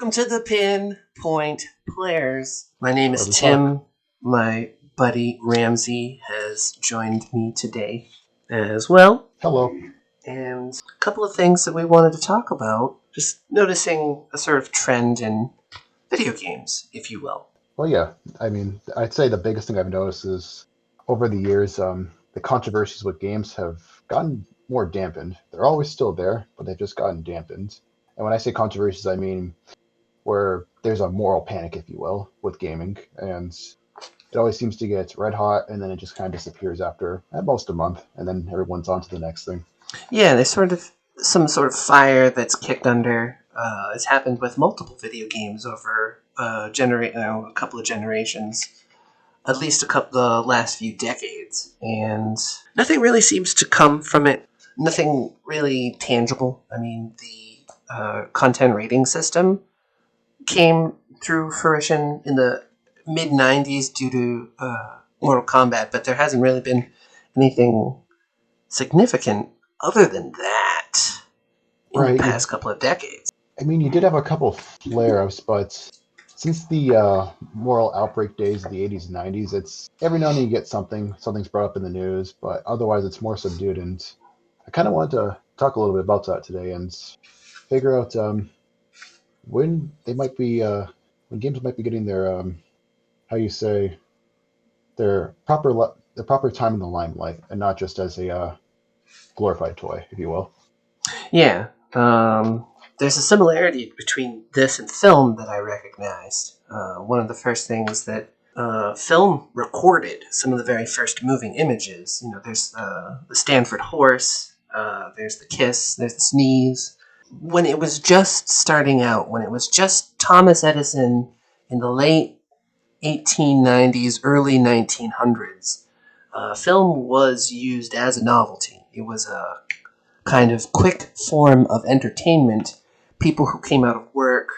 Welcome to the PinPoint Players. My name is Where we Tim. talk. My buddy Ramsay has joined me today as well. Hello. And a couple of things that we wanted to talk about. Just noticing a sort of trend in video games, if you will. Well, yeah. I'd say the biggest thing I've noticed is over the years, the controversies with games have gotten more dampened. They're always still there, but they've just gotten dampened. And when I say controversies, I mean where there's a moral panic, if you will, with gaming, and it always seems to get red hot, and then it just kind of disappears after at most a month, and then everyone's on to the next thing. Yeah, there's sort of some sort of fire that's kicked under. It's happened with multiple video games over a couple of generations. At least the last few decades, and nothing really seems to come from it. Nothing really tangible. I mean, the content rating system came through fruition in the mid '90s due to Mortal Kombat, but there hasn't really been anything significant other than that in the Right. past couple of decades. You did have a couple flare-ups, but since the moral outbreak days of the 80s and 90s, it's every now and then you get something's brought up in the news, but otherwise it's more subdued. And I kind of wanted to talk a little bit about that today and figure out when they might be, when games might be getting their, how you say, their proper time in the limelight, and not just as a glorified toy, if you will. Yeah, there's a similarity between this and film that I recognized. One of the first things that film recorded, some of the very first moving images. There's the Stanford horse, there's the kiss, there's the sneeze. When it was just starting out, when it was just Thomas Edison in the late 1890s, early 1900s, film was used as a novelty. It was a kind of quick form of entertainment. People who came out of work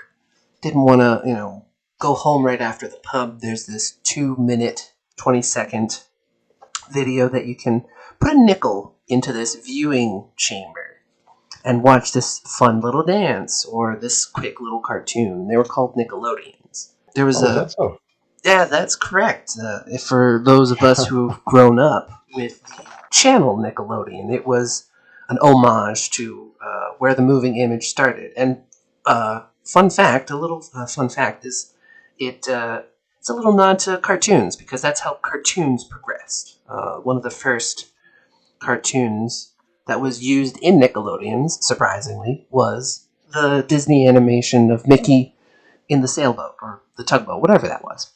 didn't want to, go home right after the pub. There's this 2-minute, 20-second video that you can put a nickel into this viewing chamber and watch this fun little dance or this quick little cartoon. They were called Nickelodeons. There was Oh, is that so? Yeah, that's correct. For those of us who've grown up with the channel Nickelodeon, it was an homage to where the moving image started. And fun fact is it's a little nod to cartoons because that's how cartoons progressed. One of the first cartoons that was used in Nickelodeons, surprisingly, was the Disney animation of Mickey in the sailboat or the tugboat, whatever that was.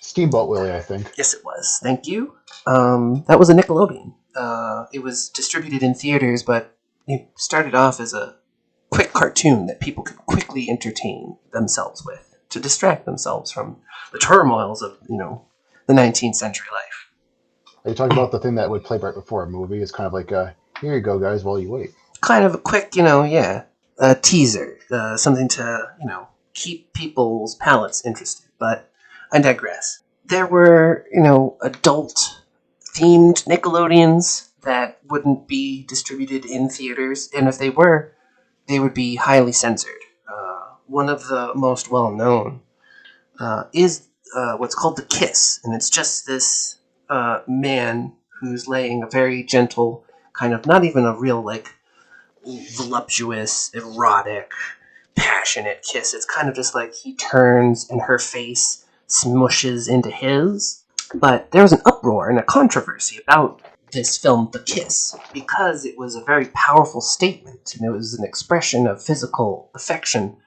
Steamboat Willie, I think. Yes, it was. Thank you. That was a Nickelodeon. It was distributed in theaters, but it started off as a quick cartoon that people could quickly entertain themselves with to distract themselves from the turmoils of, the 19th century life. Are you talking about the thing that would play right before a movie? It's kind of like, here you go, guys, while you wait. Kind of a quick, a teaser, something to, keep people's palates interested. But I digress. There were, adult-themed Nickelodeons that wouldn't be distributed in theaters, and if they were, they would be highly censored. One of the most well-known is what's called The Kiss, and it's just this man who's laying a very gentle, kind of not even a real, voluptuous, erotic, passionate kiss. It's kind of just like he turns and her face smushes into his. But there was an uproar and a controversy about this film, The Kiss, because it was a very powerful statement, and it was an expression of physical affection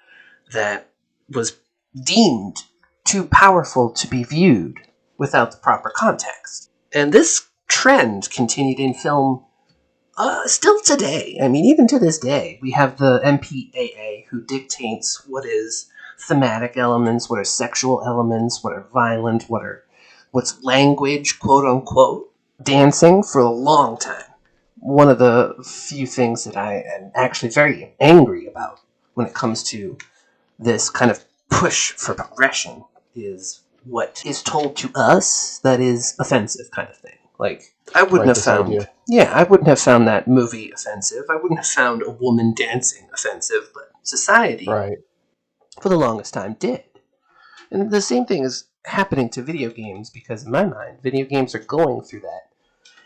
that was deemed too powerful to be viewed without the proper context. And this trend continued in film still today. Even to this day, we have the MPAA who dictates what is thematic elements, what are sexual elements, what are violent, what's language, quote unquote. Dancing for a long time. One of the few things that I am actually very angry about when it comes to this kind of push for progression is what is told to us that is offensive kind of thing. I wouldn't have found... Idea. Yeah, I wouldn't have found that movie offensive. I wouldn't have found a woman dancing offensive, but society right. for the longest time did. And the same thing is happening to video games because, in my mind, video games are going through that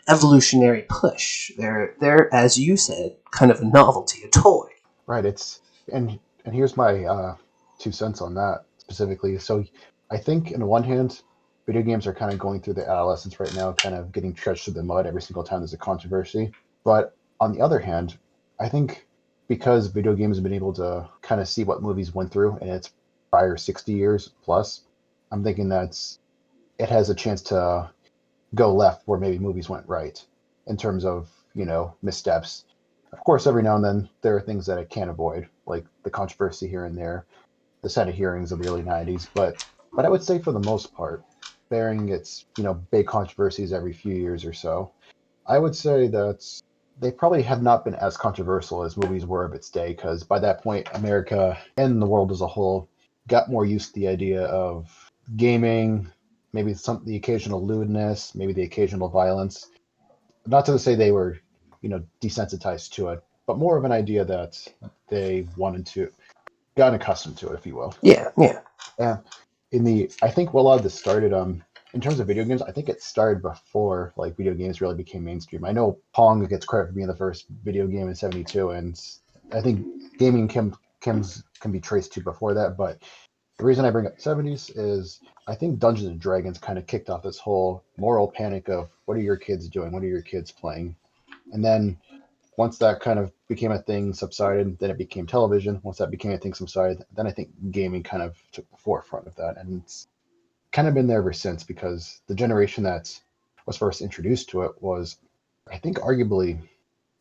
evolutionary push. They're, as you said, kind of a novelty, a toy. Right. And here's my 2 cents on that specifically. So I think, on the one hand, video games are kind of going through the adolescence right now, kind of getting trudged through the mud every single time there's a controversy. But on the other hand, I think because video games have been able to kind of see what movies went through in its prior 60 years plus, I'm thinking it has a chance to go left where maybe movies went right in terms of, missteps. Of course, every now and then there are things that I can't avoid, like the controversy here and there, the Senate hearings of the early 90s. But I would say for the most part, bearing its, big controversies every few years or so, I would say that they probably have not been as controversial as movies were of its day, because by that point, America and the world as a whole got more used to the idea of gaming, maybe the occasional lewdness, maybe the occasional violence. Not to say they were, desensitized to it, but more of an idea that they wanted to gotten accustomed to it, if you will. Yeah, yeah. And I think a lot of this started in terms of video games. I think it started before like video games really became mainstream. I know Pong gets credit for being the first video game in '72, and I think gaming can be traced to before that. But the reason I bring up '70s is I think Dungeons and Dragons kind of kicked off this whole moral panic of what are your kids doing? What are your kids playing? And then once that kind of became a thing, subsided, then it became television. Once that became a thing, subsided, then I think gaming kind of took the forefront of that. And it's kind of been there ever since, because the generation that was first introduced to it was, I think, arguably,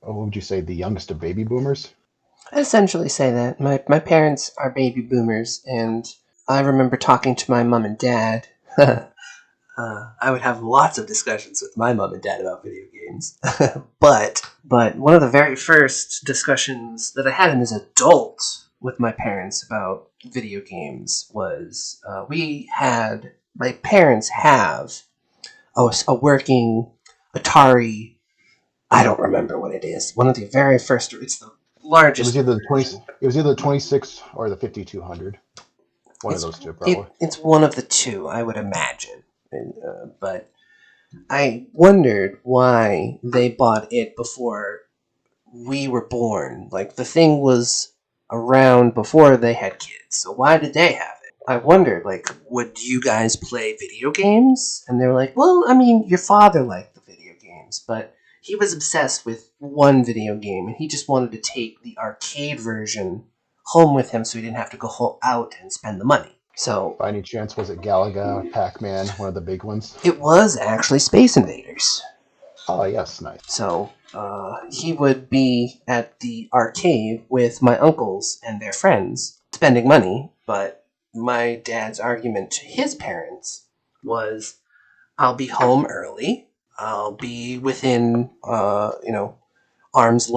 what would you say, the youngest of baby boomers? I'd essentially say that. My parents are baby boomers, and I remember talking to my mom and dad. I would have lots of discussions with my mom and dad about video games. but one of the very first discussions that I had as an adult with my parents about video games was my parents have a working Atari. I don't remember what it is. One of the very first. It's the largest. It was either the 26 or the 5200. One of those two, probably. It's one of the two, I would imagine. But I wondered why they bought it before we were born. Like, the thing was around before they had kids, so why did they have it? I wondered, like, would you guys play video games? And they were like, well, I mean, your father liked the video games, but he was obsessed with one video game, and he just wanted to take the arcade version home with him so he didn't have to go out and spend the money. So, by any chance, was it Galaga, Pac-Man, one of the big ones? It was actually Space Invaders. Oh, yes, nice. So, he would be at the arcade with my uncles and their friends, spending money, but my dad's argument to his parents was, I'll be home early, I'll be within, arm's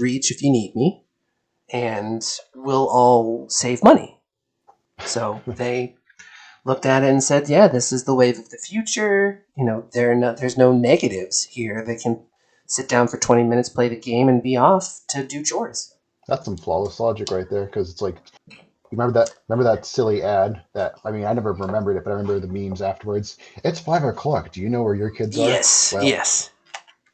reach if you need me, and we'll all save money. So they looked at it and said, yeah, this is the wave of the future. There's no negatives here. They can sit down for 20 minutes, play the game, and be off to do chores. That's some flawless logic right there, because it's like, you remember that silly ad that, I mean, I never remembered it, but I remember the memes afterwards. It's 5 o'clock. Do you know where your kids are? Yes.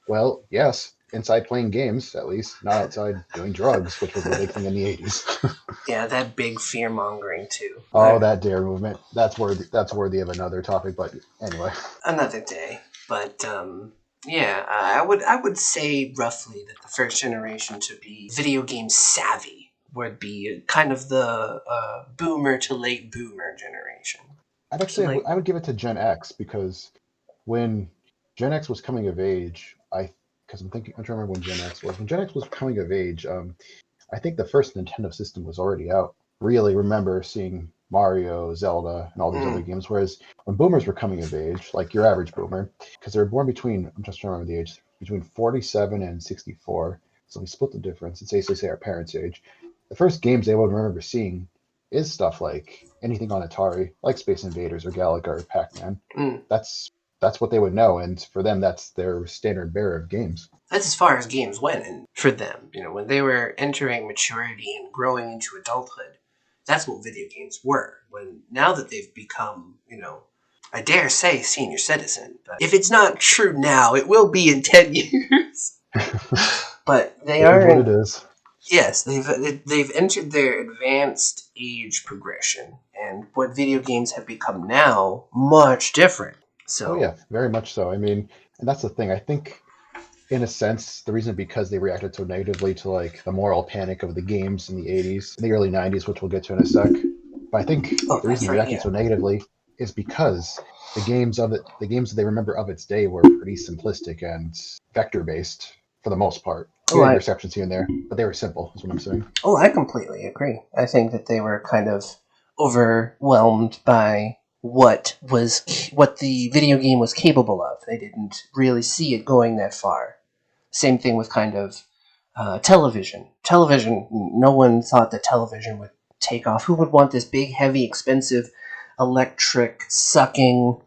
Well, yes. Inside playing games, at least. Not outside doing drugs, which was a big thing in the 80s. Yeah, that big fear-mongering, too. Oh, that dare movement. That's worthy of another topic, but anyway. Another day. But, I would say roughly that the first generation to be video game savvy would be kind of the boomer to late boomer generation. I would give it to Gen X, because when Gen X was coming of age, I'm trying to remember when Gen X was. When Gen X was coming of age, I think the first Nintendo system was already out. Really remember seeing Mario, Zelda, and all these other games. Whereas when boomers were coming of age, like your average boomer, because they were born I'm just trying to remember the age, between 47 and 64. So we split the difference. It's basically say our parents' age. The first games they would remember seeing is stuff like anything on Atari, like Space Invaders or Galaga or Pac-Man. That's what they would know, and for them, that's their standard bearer of games. That's as far as games went, and for them, when they were entering maturity and growing into adulthood, That's what video games were. When now that they've become, I dare say senior citizen, but if it's not true now, it will be in 10 years. But they It is what are, it is. yes, they've entered their advanced age progression, and what video games have become now, much different. Oh So, yeah, very much so. I mean, and that's the thing. I think, in a sense, the reason because they reacted so negatively to like the moral panic of the games in the '80s, in the early '90s, which we'll get to in a sec. But I think oh, the reason that's they right, reacted yeah. so negatively is because the games that they remember of its day were pretty simplistic and vector based for the most part. You Oh, had your I, exceptions here and there, but they were simple. Is what I'm saying. Oh, I completely agree. I think that they were kind of overwhelmed by what the video game was capable of. They didn't really see it going that far. Same thing with kind of television. Television, no one thought that television would take off. Who would want this big, heavy, expensive, electric sucking?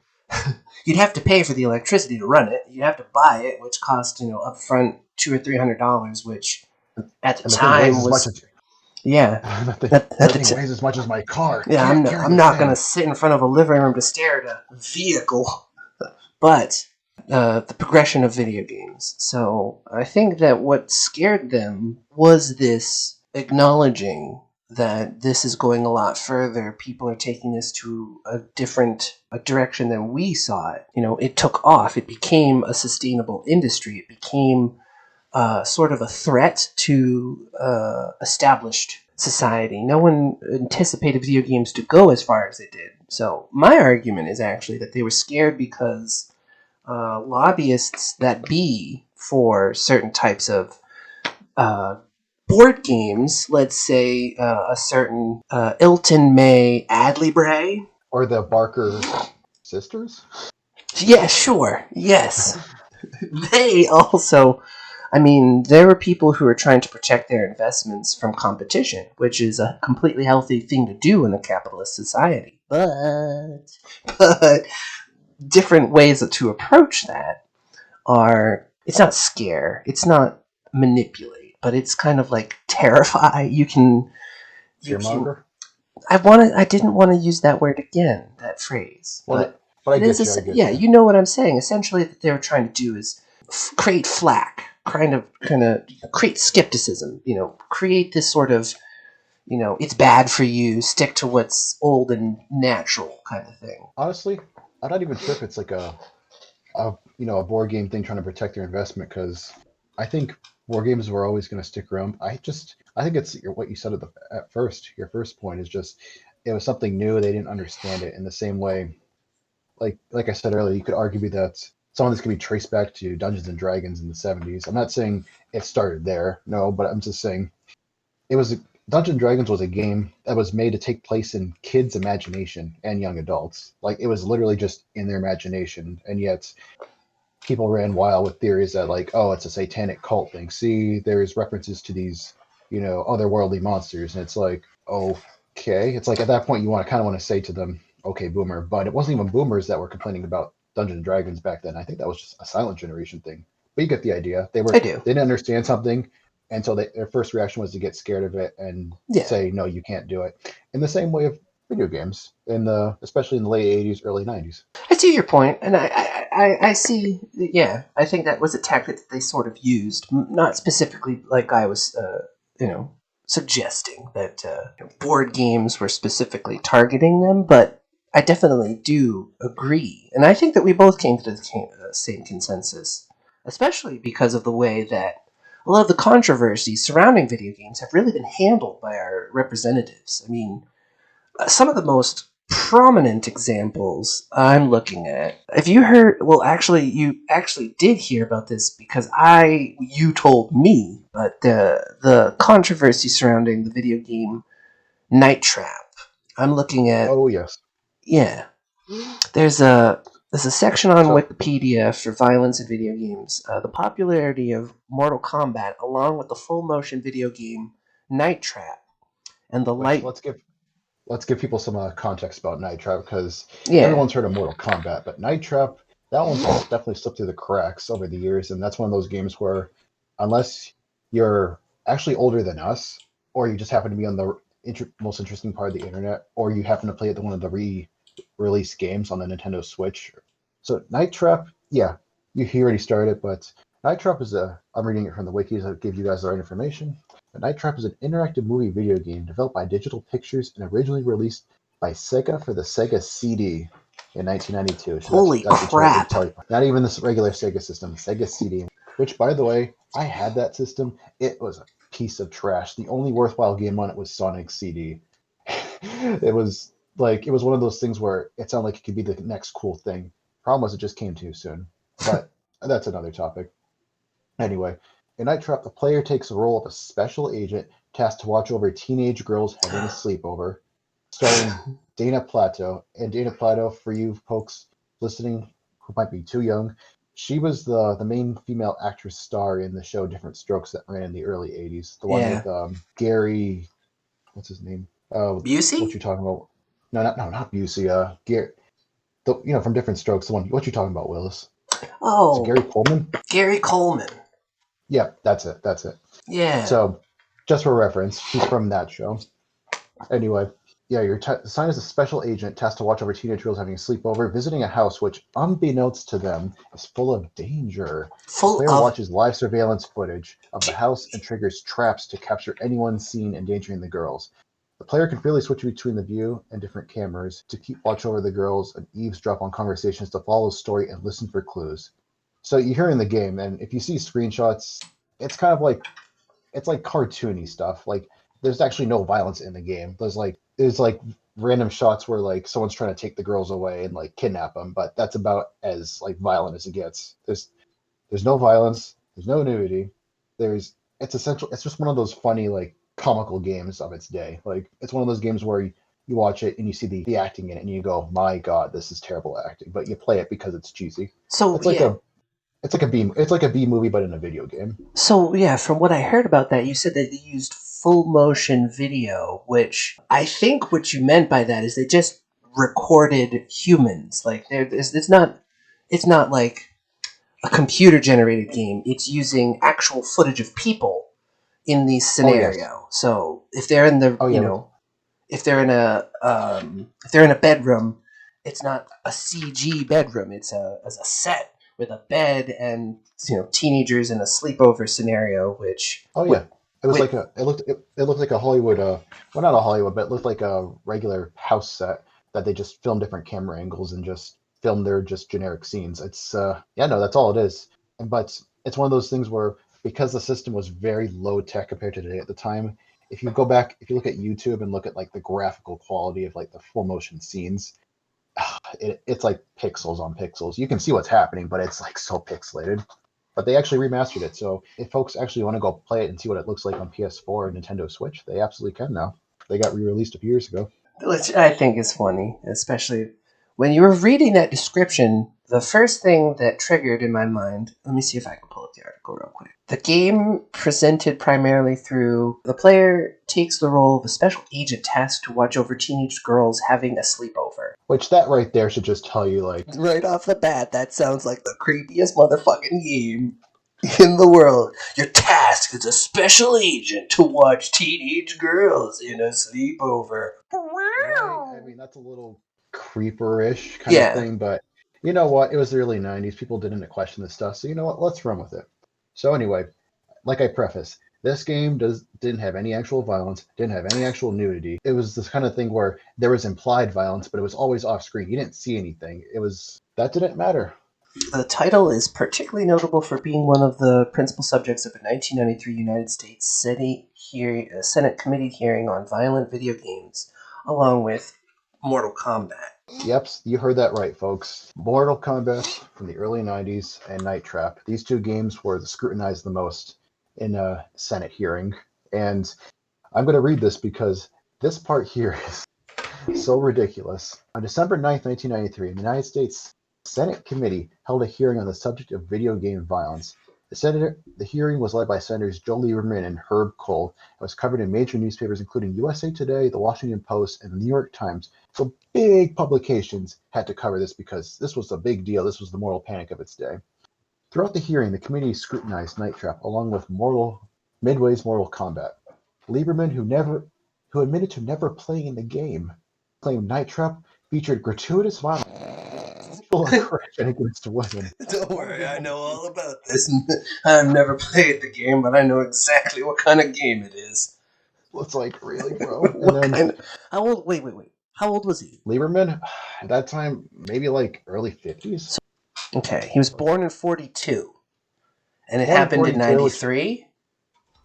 You'd have to pay for the electricity to run it. You'd have to buy it, which cost upfront $200 or $300, which at the And the thing weighs time as much was as yeah. the thing weighs as much as my car. Yeah, Can't carry I'm this not gonna thing. sit in front of a living room to stare at a vehicle, but the progression of video games. So I think that what scared them was this acknowledging that this is going a lot further. People are taking this to a direction than we saw it. It took off. It became a sustainable industry. It became sort of a threat to established society. No one anticipated video games to go as far as it did. So my argument is actually that they were scared because lobbyists that be for certain types of uh, board games, let's say a certain Ilton May Adley Bray. Or the Barker sisters. Yeah, sure. Yes. They also, there were people who were trying to protect their investments from competition, which is a completely healthy thing to do in a capitalist society. But different ways to approach that are, it's not scare, it's not manipulate, but it's kind of like terrify. You can, Fearmonger. I didn't want to use that word again, that phrase, Well, but but I it is, get you. I get yeah, you. you know what I'm saying. Essentially, what they were trying to do is create flack, kind of create skepticism. Create this sort of it's bad for you. Stick to what's old and natural kind of thing. Honestly, I'm not even sure if it's like a board game thing trying to protect their investment because I think board games were always going to stick around. I think it's what you said at first. Your first point is just it was something new. They didn't understand it in the same way. Like I said earlier, you could argue that some of this could be traced back to Dungeons and Dragons in the '70s. I'm not saying it started there, no, but I'm just saying it was Dungeons and Dragons was a game that was made to take place in kids' imagination and young adults. Like it was literally just in their imagination, and yet people ran wild with theories that like, oh, it's a satanic cult thing. See, there's references to these, otherworldly monsters, and it's like, okay. It's like at that point you want to say to them, okay, boomer. But it wasn't even boomers that were complaining about Dungeons and Dragons back then. I think that was just a silent generation thing. But you get the idea. I do. They didn't understand something until their first reaction was to get scared of it and Yeah, say, no, you can't do it. In the same way of video games, especially in the late '80s, early '90s. I see your point, and I see. Yeah, I think that was a tactic that they sort of used, not specifically like I was, you know, suggesting that board games were specifically targeting them, but I definitely do agree, and I think that we both came to the same consensus, especially because of the way that a lot of the controversies surrounding video games have really been handled by our representatives. Some of the most prominent examples I'm looking at. Have you heard? Well, actually, you actually did hear about this because you told me, but the controversy surrounding the video game Night Trap. I'm looking at, Oh yes. yeah. There's a there's a section on So Wikipedia for violence in video games. The popularity of Mortal Kombat, along with the full motion video game Night Trap, and the which light. let's give people some context about Night Trap because Yeah, everyone's heard of Mortal Kombat, but Night Trap, that one's definitely slipped through the cracks over the years, and that's one of those games where, unless you're actually older than us, or you just happen to be most interesting part of the internet, or you happen to play it one of the re-release games on the Nintendo Switch. So Night Trap, yeah, you already started, but Night Trap is I'm reading it from the wikis that give you guys the right information. But Night Trap is an interactive movie video game developed by Digital Pictures and originally released by Sega for the Sega CD in 1992. So Holy that should crap. tell you. Not even this regular Sega system, Sega CD. Which, by the way, I had that system. It was a piece of trash. The only worthwhile game on it was Sonic CD. It was one of those things where it sounded like it could be the next cool thing. Problem was it just came too soon. But that's another topic. Anyway, in Night Trap, the player takes the role of a special agent tasked to watch over teenage girls having a sleepover, starring Dana Plato. And Dana Plato, for you folks listening who might be too young, she was the main female actress star in the show Different Strokes that ran in the early 80s. The one Yeah. with Gary, what's his name? What Busey? you talking about? No, not Busey. Gary, from Different Strokes. The one. What you talking about, Willis? Is it Oh, Gary Coleman? Gary Coleman. Yeah, that's it. That's it. Yeah. So, just for reference, he's from that show. Anyway, yeah, you're assigned as a special agent tasked to watch over teenage girls having a sleepover, visiting a house which, unbeknownst to them, is full of danger. The Full player of. watches live surveillance footage of the house and triggers traps to capture anyone seen endangering the girls. The player can freely switch between the view and different cameras to keep watch over the girls and eavesdrop on conversations to follow the story and listen for clues. So you're hearing the game, and if you see screenshots, it's kind of like it's like cartoony stuff. Like there's actually no violence in the game. There's random shots where like someone's trying to take the girls away and like kidnap them, but that's about as like violent as it gets. There's no violence. There's no nudity. It's essential. It's just one of those funny like comical games of its day. Like it's one of those games where you watch it and you see the acting in it and you go, my God, this is terrible acting. But you play it because it's cheesy. So, It's like yeah. a B movie but in a video game. So, yeah, from what I heard about that, you said that they used full motion video, which I think what you meant by that is they just recorded humans. Like, it's not like a computer generated game. It's using actual footage of people in the Oh yes. scenario. So if they're in the Oh yeah. if they're in a bedroom, it's not a CG bedroom. It's a set with a bed and teenagers in a sleepover scenario. Oh yeah. It was With like it looked like a Hollywood well not a Hollywood but it looked like a regular house set that they just filmed different camera angles and just filmed their just generic scenes. It's yeah, no, that's all it is. But it's one of those things where because the system was very low tech compared to today at the time, if you go back, if you look at YouTube and look at like the graphical quality of like the full motion scenes, it's like pixels on pixels. You can see what's happening, but it's like so pixelated. But they actually remastered it, so if folks actually want to go play it and see what it looks like on PS4 and Nintendo Switch, they absolutely can now. They got re-released a few years ago. Which I think is funny, especially when you were reading that description. The first thing that triggered in my mind, let me see if I can pull up the article real quick. The game presented primarily through the player takes the role of a special agent tasked to watch over teenage girls having a sleepover. Which that right there should just tell you, like, Right off the bat, that sounds like the creepiest motherfucking game in the world. Your task is a special agent to watch teenage girls in a sleepover. right? I mean, that's a little creeper-ish kind of Yeah. thing, but you know what? It was the early '90s. People didn't question this stuff, so you know what? Let's run with it. So anyway, like I preface, this game didn't have any actual violence, didn't have any actual nudity. It was this kind of thing where there was implied violence, but it was always off screen. You didn't see anything. That didn't matter. The title is particularly notable for being one of the principal subjects of a 1993 United States Senate committee hearing on violent video games, along with Mortal Kombat. Yep, you heard that right, folks. Mortal Kombat from the early '90s and Night Trap. These two games were scrutinized the most in a Senate hearing, and I'm going to read this because this part here is so ridiculous. On December 9th, 1993, the United States Senate committee held a hearing on the subject of video game violence. The hearing was led by Senators Joe Lieberman and Herb Kohl and was covered in major newspapers including USA Today, The Washington Post, and The New York Times. So big publications had to cover this because this was a big deal. This was the moral panic of its day. Throughout the hearing, the committee scrutinized Night Trap along with Midway's Mortal Kombat. Lieberman, who never who admitted to never playing the game, claimed Night Trap featured gratuitous violence and sexual aggression against women. Don't One worry, game I over know seen all about this. I've never played the game, but I know exactly what kind of game it is. It's like, really, bro? And What then kind of... How old... Wait. How old was he? Lieberman, at that time, maybe like early 50s. Okay, he was born in 42, and it Born in happened in 42, 93.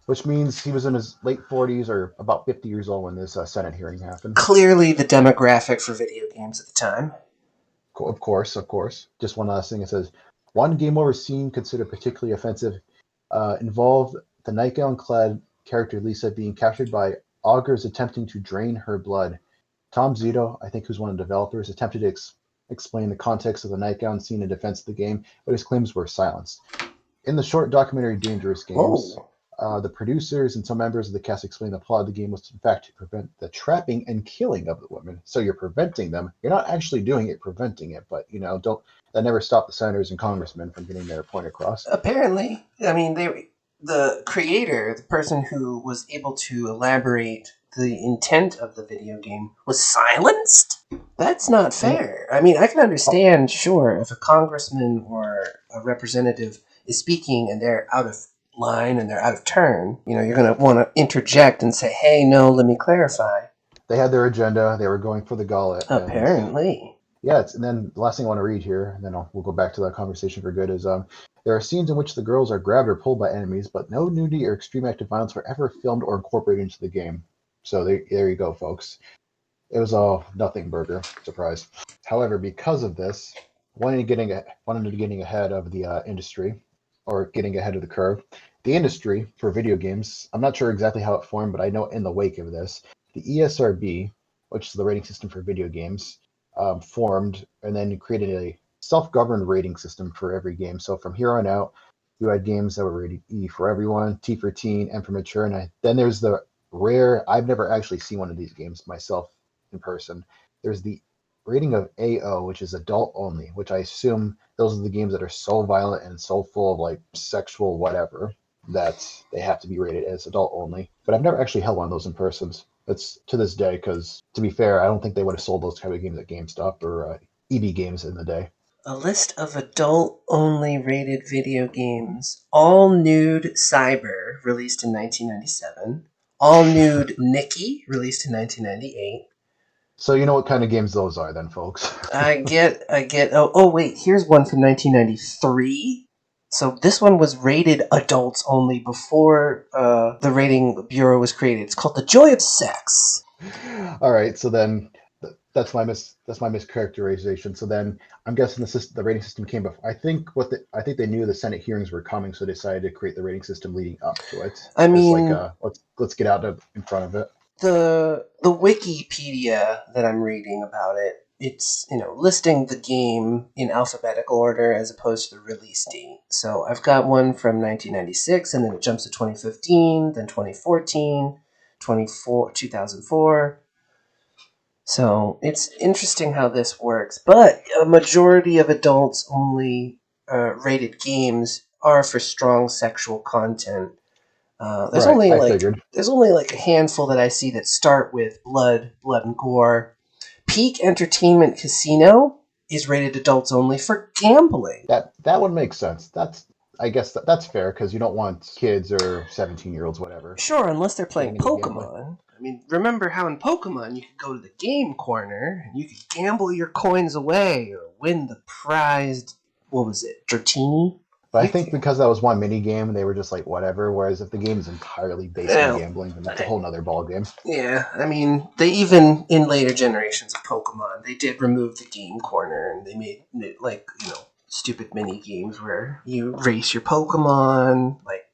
which means he was in his late 40s or about 50 years old when this Senate hearing happened. Clearly the demographic for video games at the time. Of course, of course. Just one last thing. It says, one game over scene considered particularly offensive involved the nightgown-clad character Lisa being captured by augurs attempting to drain her blood. Tom Zito, I think who's one of the developers, attempted to explain the context of the nightgown scene in defense of the game, but his claims were silenced. In the short documentary Dangerous Games, Whoa. the producers and some members of the cast explained the plot of the game was in fact to prevent the trapping and killing of the women. So you're preventing them. You're not actually doing it, preventing it. But don't that never stopped the senators and congressmen from getting their point across. Apparently, I mean, the creator, the person who was able to elaborate the intent of the video game, was silenced? That's not And fair. I mean, I can understand, sure, if a congressman or a representative is speaking and they're out of line and they're out of turn, you're going to want to interject and say, hey, no, let me clarify. they had their agenda. They were going for the gauntlet. And Apparently. yeah, and then the last thing I want to read here, and then we'll go back to that conversation for good, is there are scenes in which the girls are grabbed or pulled by enemies, but no nudity or extreme active violence were ever filmed or incorporated into the game. So there you go, folks. It was a nothing burger. Surprise. However, because of this, wanting to getting ahead of the industry, or getting ahead of the curve, the industry for video games, I'm not sure exactly how it formed, but I know in the wake of this, the ESRB, which is the rating system for video games, formed and then created a self-governed rating system for every game. So from here on out, you had games that were rated E for everyone, T for teen, M for mature, and then there's the rare. I've never actually seen one of these games myself in person. There's the rating of AO, which is adult only, which I assume those are the games that are so violent and so full of like sexual whatever that they have to be rated as adult only. But I've never actually held one of those in persons. That's to this day, because to be fair, I don't think they would have sold those type of games at GameStop or EB Games in the day. A list of adult-only rated video games. All Nude Cyber, released in 1997. All Nude Nikki, released in 1998. So you know what kind of games those are, then, folks. I get. Oh, wait. Here's one from 1993. So this one was rated adults only before the rating bureau was created. It's called The Joy of Sex. All right, so then that's my mischaracterization. So then I'm guessing the rating system came before. I think they knew the Senate hearings were coming, so they decided to create the rating system leading up to it. I It's like mean, let's get out in front of it. the Wikipedia that I'm reading about it, it's listing the game in alphabetical order as opposed to the release date. So I've got one from 1996, and then it jumps to 2015, then 2014, 2004. So it's interesting how this works, but a majority of adults only rated games are for strong sexual content. There's Right, only I like figured. there's only like a handful that I see that start with blood and gore. Peak Entertainment Casino is rated adults only for gambling. That would make sense. I guess that's fair because you don't want kids or 17-year-olds, whatever, Sure, unless they're playing getting into gambling. Pokemon. I mean, remember how in Pokemon you could go to the game corner and you could gamble your coins away or win the prized, what was it, Dratini? But I You think could, because that was one mini game, they were just like whatever. Whereas if the game is entirely based on well, gambling, then that's a whole nother ball game. yeah, I mean, they even in later generations of Pokemon, they did remove the game corner and they made like stupid mini games where you race your Pokemon, like